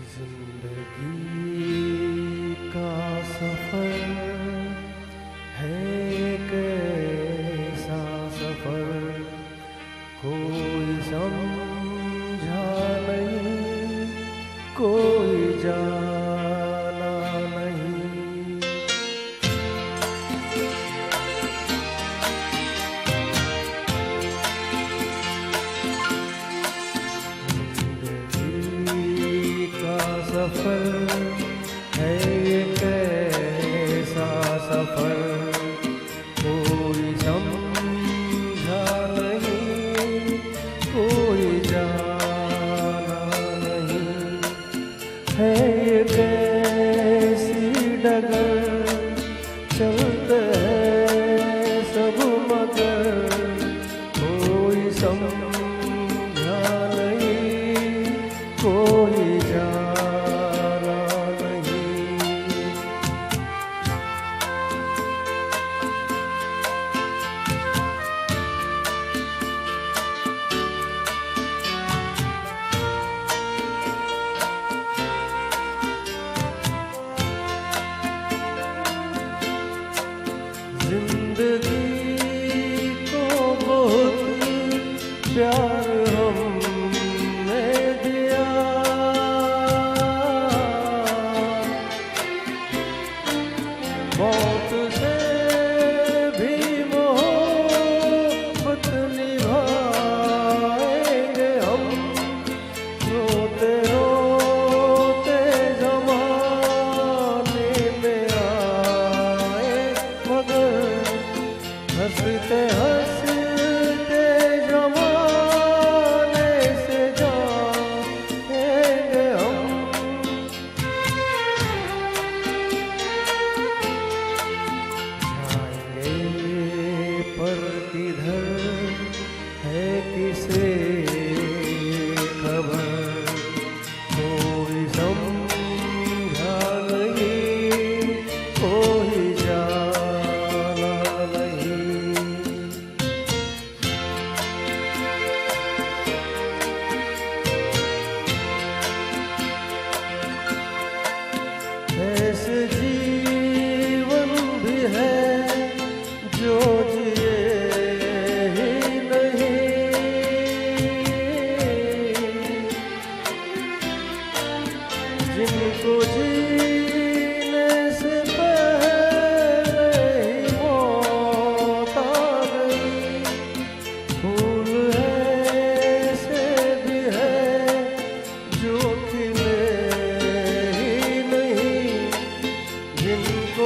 जिंदगी का सफर है कैसा सफर, कोई समझा नहीं, कोई जाना नहीं। जिंदगी का सफर है ये कैसा सफर, कोई समझा नहीं, कोई जाना नहीं। है ये कैसी डगर, चलते हैं सब मगर, कोई समझा नहीं, कोई जाना नहीं। जिंदगी को बहुत प्यार हमने दिया, मौत से भी मोहब्बत निभाएंगे हम। रोते रोते जमाने में आए मगर, हंसते हंसते जमाने से जाएंगे हम। जाएंगे पर किधर है किसे खबर, कोई समझा नहीं, कोई जाना नहीं। ऐसे जीवन भी है जो जिए ही नहीं, जिनको जीने से पहले ही मौत आ गई। फूल ऐसे भी है जो खिले ही नहीं, जिनको